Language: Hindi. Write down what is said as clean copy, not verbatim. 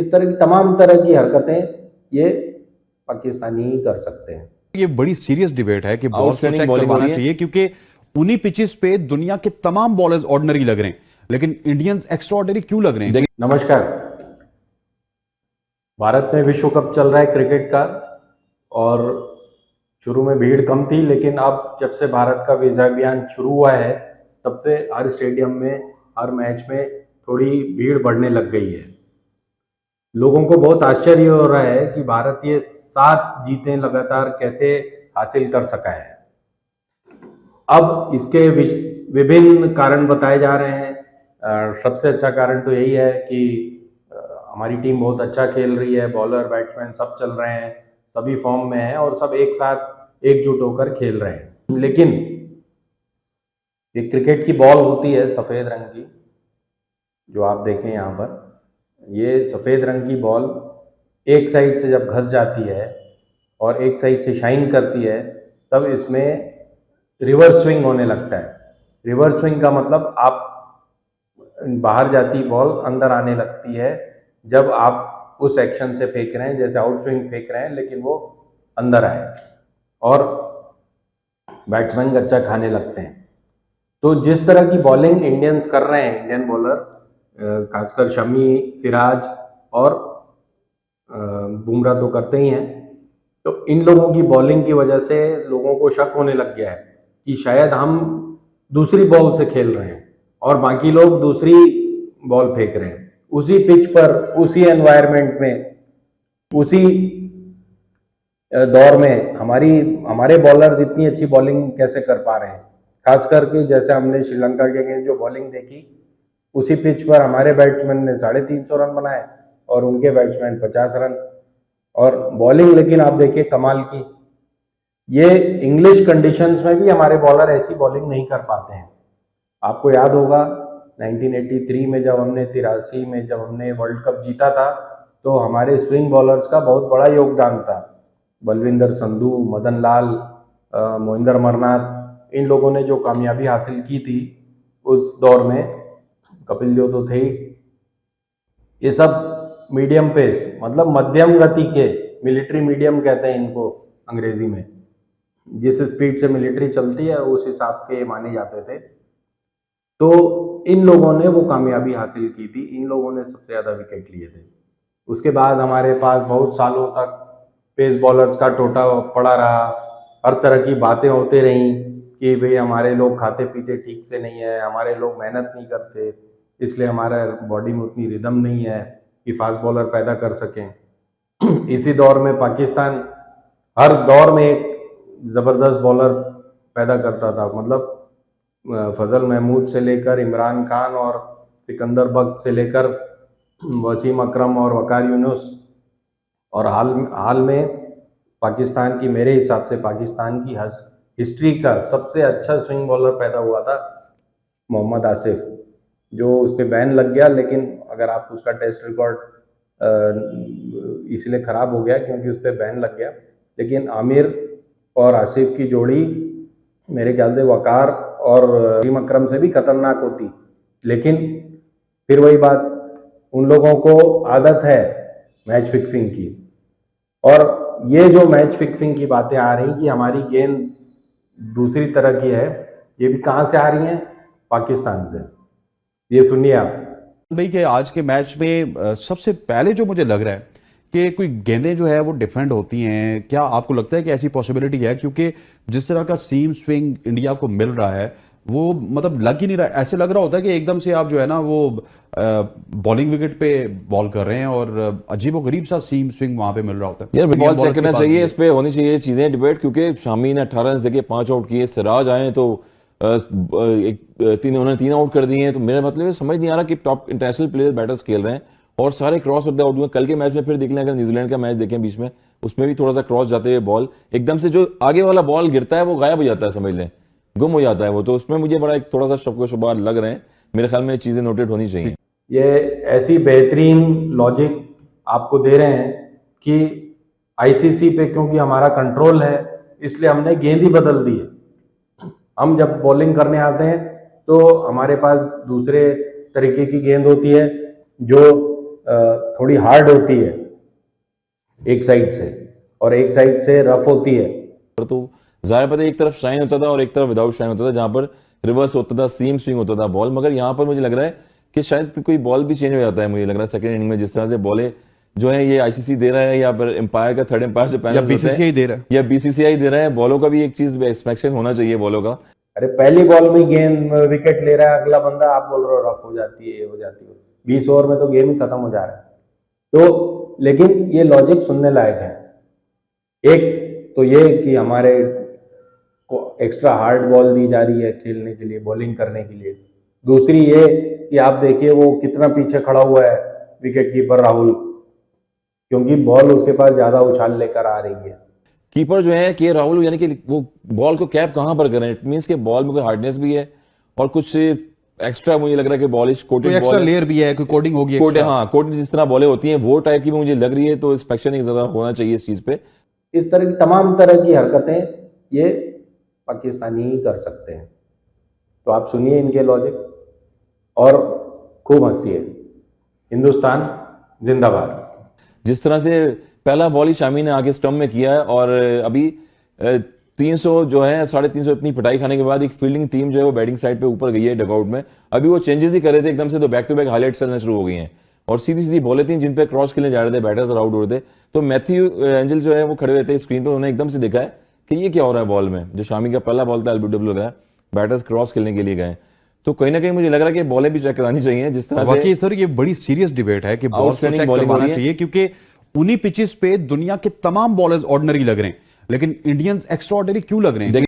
इस तरह की तमाम तरह की हरकतें ये पाकिस्तानी ही कर सकते हैं। ये बड़ी सीरियस डिबेट है कि बॉल को आउटस्टैंडिंग चेक बॉलिंग हो करवाना रही है। चाहिए, क्योंकि उन्हीं पिचेस पे दुनिया के तमाम बॉलर्स ऑर्डिनरी लग रहे हैं, लेकिन इंडियंस एक्स्ट्रा ऑर्डिनरी क्यों लग रहे हैं? नमस्कार। भारत में विश्व कप चल रहा है क्रिकेट का, और शुरू में भीड़ कम थी, लेकिन अब जब से भारत का वीजा अभियान शुरू हुआ है तब से हर स्टेडियम में, हर मैच में थोड़ी भीड़ बढ़ने लग गई है। लोगों को बहुत आश्चर्य हो रहा है कि भारत ये 7 जीतें लगातार कैसे हासिल कर सका है। अब इसके विभिन्न कारण बताए जा रहे हैं। सबसे अच्छा कारण तो यही है कि हमारी टीम बहुत अच्छा खेल रही है, बॉलर बैट्समैन सब चल रहे हैं, सभी फॉर्म में हैं और सब एक साथ एकजुट होकर खेल रहे हैं। लेकिन ये क्रिकेट की बॉल होती है सफ़ेद रंग की, जो आप देखें यहाँ पर, ये सफ़ेद रंग की बॉल एक साइड से जब घस जाती है और एक साइड से शाइन करती है, तब इसमें रिवर्स स्विंग होने लगता है। रिवर्स स्विंग का मतलब आप बाहर जाती बॉल अंदर आने लगती है जब आप उस एक्शन से फेंक रहे हैं, जैसे आउट स्विंग फेंक रहे हैं, लेकिन वो अंदर आए और बैट्समैन अच्छा खाने लगते हैं। तो जिस तरह की बॉलिंग इंडियंस कर रहे हैं, इंडियन बॉलर खासकर शमी, सिराज और बुमराह तो करते ही हैं, तो इन लोगों की बॉलिंग की वजह से लोगों को शक होने लग गया है कि शायद हम दूसरी बॉल से खेल रहे हैं और बाकी लोग दूसरी बॉल फेंक रहे हैं। उसी पिच पर, उसी एनवायरनमेंट में, उसी दौर में हमारे बॉलर्स इतनी अच्छी बॉलिंग कैसे कर पा रहे हैं। खास करके जैसे हमने श्रीलंका के अगेंस्ट जो बॉलिंग देखी, उसी पिच पर हमारे बैट्समैन ने 350 रन बनाए और उनके बैट्समैन 50 रन। और बॉलिंग लेकिन आप देखिए कमाल की, ये इंग्लिश कंडीशंस में भी हमारे बॉलर ऐसी बॉलिंग नहीं कर पाते हैं। आपको याद होगा 1983 में जब हमने 83 में जब हमने वर्ल्ड कप जीता था, तो हमारे स्विंग बॉलर्स का बहुत बड़ा योगदान था। बलविंदर संधू, मदन लाल, मोहिंदर अमरनाथ, इन लोगों ने जो कामयाबी हासिल की थी उस दौर में, कपिल देव तो थे ही, ये सब मीडियम पेस, मतलब मध्यम गति के, मिलिट्री मीडियम कहते हैं इनको अंग्रेजी में, जिस स्पीड से मिलिट्री चलती है उस हिसाब के माने जाते थे। तो इन लोगों ने वो कामयाबी हासिल की थी, इन लोगों ने सबसे ज़्यादा विकेट लिए थे। उसके बाद हमारे पास बहुत सालों तक पेस बॉलर्स का टोटा पड़ा रहा, हर तरह की बातें होते रहीं कि भाई हमारे लोग खाते पीते ठीक से नहीं है, हमारे लोग मेहनत नहीं करते, इसलिए हमारे बॉडी में उतनी रिदम नहीं है कि फास्ट बॉलर पैदा कर सकें। इसी दौर में पाकिस्तान हर दौर में एक ज़बरदस्त बॉलर पैदा करता था, मतलब फजल महमूद से लेकर इमरान खान और सिकंदर बख्त से लेकर वसीम अकरम और वकार यूनुस, और हाल में पाकिस्तान की, मेरे हिसाब से पाकिस्तान की हिस्ट्री का सबसे अच्छा स्विंग बॉलर पैदा हुआ था मोहम्मद आसिफ, जो उस पर बैन लग गया। लेकिन अगर आप उसका टेस्ट रिकॉर्ड इसलिए ख़राब हो गया क्योंकि उस पर बैन लग गया। लेकिन आमिर और आसिफ की जोड़ी मेरे ख्याल से वकार और वसीम अकरम से भी खतरनाक होती। लेकिन फिर वही बात, उन लोगों को आदत है मैच फिक्सिंग की, और ये जो मैच फिक्सिंग की बातें आ रही कि हमारी गेंद दूसरी तरह की है, ये भी कहाँ से आ रही हैं? पाकिस्तान से। ये सुनिए आप भाई कि आज के मैच में सबसे पहले जो मुझे लग रहा है कि कोई गेंदें जो है वो डिफेंड होती हैं, क्या आपको लगता है कि ऐसी पॉसिबिलिटी है? क्योंकि जिस तरह का सीम स्विंग इंडिया को मिल रहा है वो मतलब लग ही नहीं रहा, ऐसे लग रहा होता है कि एकदम से आप जो है ना वो बॉलिंग विकेट पे बॉल कर रहे हैं और अजीबो गरीब सा सीम स्विंग वहां पे मिल रहा होता है। यार बॉल चेक करना चाहिए, इस पे होनी चाहिए चीजें डिबेट, क्योंकि शामी ने 18 रन देके 5 आउट किए, सिराज आए तो उन्होंने 3 आउट कर दिए हैं। तो मेरा मतलब समझ नहीं आ रहा कि टॉप इंटरनेशनल प्लेयर्स बैटर्स खेल रहे हैं और सारे क्रॉस करते आउट हुए। कल के मैच में फिर देख लें, अगर न्यूजीलैंड का मैच देखें बीच में, उसमें भी थोड़ा सा क्रॉस जाते हुए बॉल एकदम से जो आगे वाला बॉल गिरता है वो गायब हो जाता है, समझ लें गुम हो जाता है वो। तो उसमें मुझे बड़ा एक थोड़ा सा शक व शुबा लग रहे हैं। मेरे ख्याल में चीजें नोटेड होनी चाहिए। ये ऐसी बेहतरीन लॉजिक आपको दे रहे हैं कि आईसीसी पे क्योंकि हमारा कंट्रोल है इसलिए हमने गेंद ही बदल दी है। हम जब बॉलिंग करने आते हैं तो हमारे पास दूसरे तरीके की गेंद होती है जो थोड़ी हार्ड होती है एक साइड से, और एक साइड से रफ होती है। तो जाहिर बात है एक तरफ शाइन होता था और एक तरफ विदाउट शाइन होता था, जहां पर रिवर्स होता था, सीम स्विंग होता था बॉल। मगर यहां पर मुझे लग रहा है कि शायद कोई बॉल भी चेंज हो जाता है, मुझे लग रहा है सेकंड इनिंग में जिस तरह से बॉलें जो है ये आईसीसी दे रहा है, या फिर एम्पायर का थर्ड एम्पायर जो पैनल या बीसीसीआई दे रहा है। या बीसीसीआई दे रहा है, बॉलों का भी एक चीज एक्सपेक्टेशन होना चाहिए बॉलों का। अरे पहली बॉल में गेंद विकेट ले रहा है अगला बंदा, आप बोल रहे हो रफ हो जाती है, ये हो जाती है, 20 ओवर में तो गेम ही खत्म हो जा रहा है। तो लेकिन ये लॉजिक सुनने लायक है। एक तो ये कि हमारे को एक्स्ट्रा हार्ड बॉल दी जा रही है खेलने के लिए, बॉलिंग करने के लिए। दूसरी ये कि आप देखिए वो कितना पीछे खड़ा हुआ है विकेट कीपर राहुल, क्योंकि बॉल उसके पास ज्यादा उछाल लेकर आ रही है। कीपर जो है के राहुल, यानी कि वो बॉल को कैप कहां पर कर रहे हैं, इट मींस के बॉल में कोई हार्डनेस भी है और कुछ एक्स्ट्रा मुझे लग रहा है कि बॉल कोटेड कोई एक्स्ट्रा लेयर भी है, कोई कोडिंग होगी कोटेड, extra। हाँ कोटेड जिस तरह बॉलें होती हैं वो टाइप की भी मुझे लग रही है। तो इंस्पेक्शन एक जरा होना चाहिए इस चीज पे। इस तरह की तमाम तरह की हरकतें ये पाकिस्तानी ही कर सकते हैं। तो आप सुनिए इनके लॉजिक और खूब हंसिए। हिंदुस्तान जिंदाबाद। जिस तरह से पहला बॉल ही शामी ने आके स्टंप में किया है, और अभी 300 जो है 350 इतनी पिटाई खाने के बाद एक फील्डिंग टीम जो है वो बैटिंग साइड पे ऊपर गई है डगआउट में। अभी वो चेंजेस ही कर रहे थे एकदम से, तो बैक टू बैक हाईलाइट्स चलना शुरू हो गई हैं और सीधी सीधी बॉलें थी जिन पे क्रॉस खेलने जा रहे थे, बैटर्स और आउट हो रहे थे। तो मैथ्यू एंजल जो है वो खड़े हुए थे स्क्रीन पर, उन्होंने एकदम से देखा है कि ये क्या हो रहा है बॉल में। जो शामी का पहला बॉल था एलबीडब्ल्यू का, बैटर्स क्रॉस खेलने के लिए गए। तो कहीं ना कहीं मुझे लग रहा है कि बॉलें भी चेक करानी चाहिए जिस तरह से। वाकई सर ये बड़ी सीरियस डिबेट है कि बॉल को Outstanding चेक bowling हो करवाना रही है। चाहिए, क्योंकि उन्हीं पिचेस पे दुनिया के तमाम बॉलर्स ऑर्डिनरी लग रहे हैं, लेकिन इंडियंस एक्स्ट्रा ऑर्डिनरी क्यों लग रहे हैं?